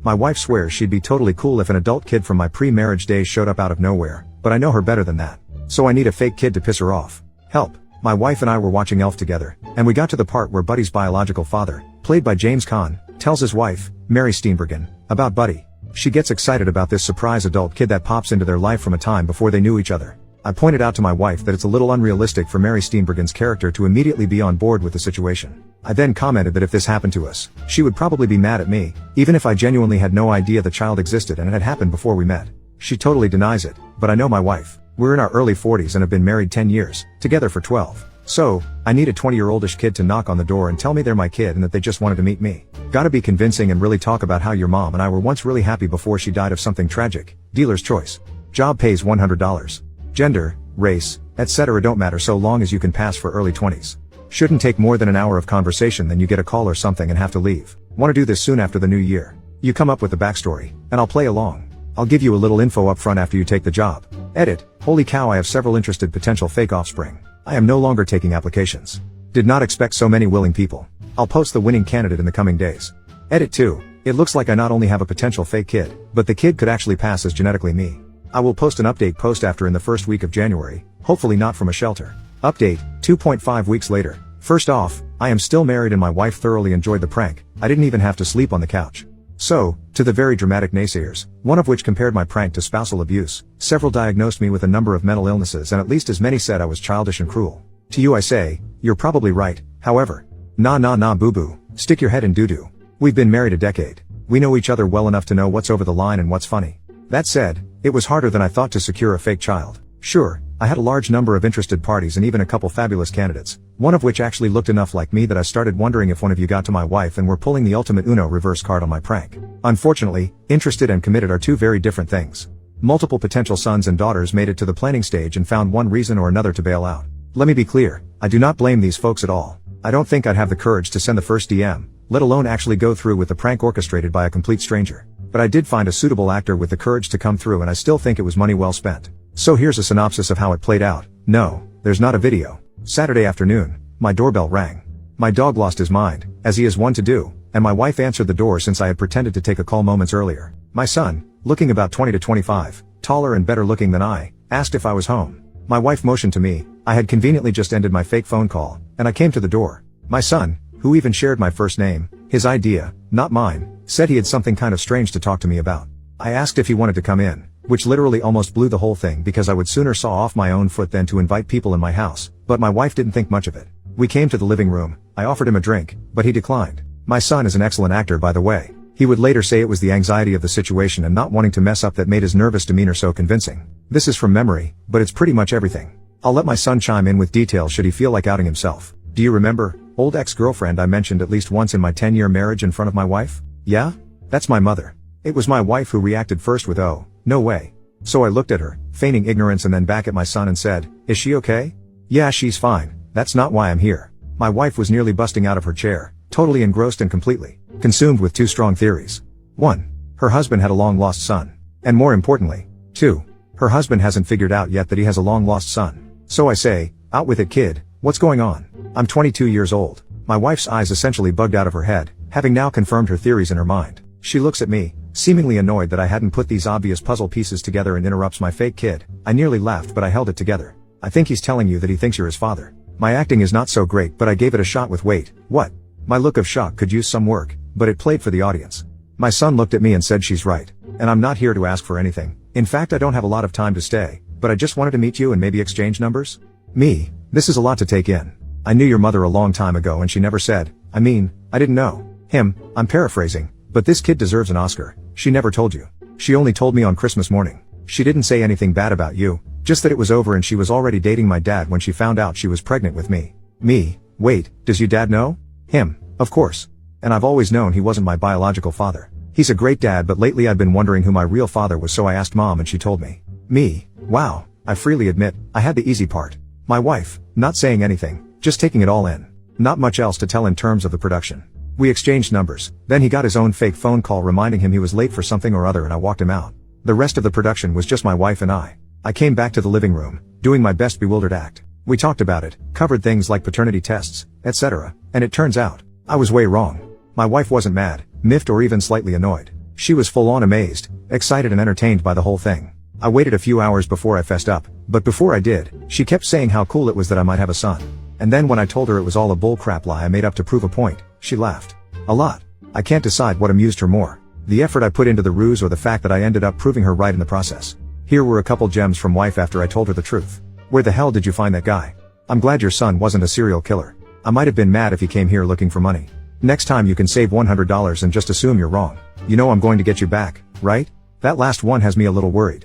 My wife swears she'd be totally cool if an adult kid from my pre-marriage days showed up out of nowhere, but I know her better than that. So I need a fake kid to piss her off. Help. My wife and I were watching Elf together, and we got to the part where Buddy's biological father, played by James Caan, tells his wife, Mary Steenburgen, about Buddy. She gets excited about this surprise adult kid that pops into their life from a time before they knew each other. I pointed out to my wife that it's a little unrealistic for Mary Steenburgen's character to immediately be on board with the situation. I then commented that if this happened to us, she would probably be mad at me, even if I genuinely had no idea the child existed and it had happened before we met. She totally denies it, but I know my wife. We're in our early 40s and have been married 10 years, together for 12. So, I need a 20-year-oldish kid to knock on the door and tell me they're my kid and that they just wanted to meet me. Gotta be convincing and really talk about how your mom and I were once really happy before she died of something tragic. Dealer's choice. Job pays $100. Gender, race, etc. don't matter so long as you can pass for early 20s. Shouldn't take more than an hour of conversation, then you get a call or something and have to leave. Want to do this soon after the new year. You come up with the backstory, and I'll play along. I'll give you a little info up front after you take the job. Edit. Holy cow, I have several interested potential fake offspring. I am no longer taking applications. Did not expect so many willing people. I'll post the winning candidate in the coming days. Edit 2. It looks like I not only have a potential fake kid, but the kid could actually pass as genetically me. I will post an update post after in the first week of January, hopefully not from a shelter. Update, 2.5 weeks later. First off, I am still married and my wife thoroughly enjoyed the prank. I didn't even have to sleep on the couch. So, to the very dramatic naysayers, one of which compared my prank to spousal abuse, several diagnosed me with a number of mental illnesses and at least as many said I was childish and cruel. To you I say, you're probably right, however. Nah boo-boo, stick your head in doo-doo. We've been married a decade. We know each other well enough to know what's over the line and what's funny. That said, it was harder than I thought to secure a fake child. Sure, I had a large number of interested parties and even a couple fabulous candidates, one of which actually looked enough like me that I started wondering if one of you got to my wife and were pulling the ultimate Uno reverse card on my prank. Unfortunately, interested and committed are two very different things. Multiple potential sons and daughters made it to the planning stage and found one reason or another to bail out. Let me be clear, I do not blame these folks at all. I don't think I'd have the courage to send the first DM, let alone actually go through with the prank orchestrated by a complete stranger. But I did find a suitable actor with the courage to come through and I still think it was money well spent. So here's a synopsis of how it played out. No, there's not a video. Saturday afternoon, my doorbell rang. My dog lost his mind, as he is wont to do, and my wife answered the door since I had pretended to take a call moments earlier. My son, looking about 20 to 25, taller and better looking than I, asked if I was home. My wife motioned to me. I had conveniently just ended my fake phone call, and I came to the door. My son, who even shared my first name, his idea, not mine, said he had something kind of strange to talk to me about. I asked if he wanted to come in, which literally almost blew the whole thing because I would sooner saw off my own foot than to invite people in my house, but my wife didn't think much of it. We came to the living room. I offered him a drink, but he declined. My son is an excellent actor, by the way. He would later say it was the anxiety of the situation and not wanting to mess up that made his nervous demeanor so convincing. This is from memory, but it's pretty much everything. I'll let my son chime in with details should he feel like outing himself. Do you remember, old ex-girlfriend I mentioned at least once in my 10-year marriage in front of my wife? Yeah? That's my mother. It was my wife who reacted first with "Oh, no way." So I looked at her, feigning ignorance and then back at my son and said, "Is she okay?" "Yeah, she's fine. That's not why I'm here." My wife was nearly busting out of her chair, totally engrossed and completely consumed with two strong theories. 1. Her husband had a long-lost son. And more importantly, 2. Her husband hasn't figured out yet that he has a long-lost son. So I say, out with it, kid, what's going on? I'm 22 years old. My wife's eyes essentially bugged out of her head, having now confirmed her theories in her mind. She looks at me, seemingly annoyed that I hadn't put these obvious puzzle pieces together and interrupts my fake kid. I nearly laughed, but I held it together. "I think he's telling you that he thinks you're his father." My acting is not so great, but I gave it a shot with "Wait, what?" My look of shock could use some work, but it played for the audience. My son looked at me and said, "She's right. And I'm not here to ask for anything. In fact, I don't have a lot of time to stay, but I just wanted to meet you and maybe exchange numbers." Me, this is a lot to take in. "I knew your mother a long time ago and she never said, I didn't know." Him, I'm paraphrasing, but this kid deserves an Oscar. "She never told you." "She only told me on Christmas morning. She didn't say anything bad about you, just that it was over and she was already dating my dad when she found out she was pregnant with me." Me, wait, does your dad know? Him, of course. "And I've always known he wasn't my biological father. He's a great dad, but lately I've been wondering who my real father was, so I asked mom and she told me." Me, wow, I freely admit, I had the easy part. My wife, not saying anything, just taking it all in. Not much else to tell in terms of the production. We exchanged numbers, then he got his own fake phone call reminding him he was late for something or other and I walked him out. The rest of the production was just my wife and I. I came back to the living room, doing my best bewildered act. We talked about it, covered things like paternity tests, etc., and it turns out, I was way wrong. My wife wasn't mad, miffed or even slightly annoyed. She was full on amazed, excited and entertained by the whole thing. I waited a few hours before I fessed up, but before I did, she kept saying how cool it was that I might have a son. And then when I told her it was all a bullcrap lie I made up to prove a point, she laughed. A lot. I can't decide what amused her more, the effort I put into the ruse or the fact that I ended up proving her right in the process. Here were a couple gems from wife after I told her the truth. Where the hell did you find that guy? I'm glad your son wasn't a serial killer. I might have been mad if he came here looking for money. Next time you can save $100 and just assume you're wrong. You know I'm going to get you back, right? That last one has me a little worried.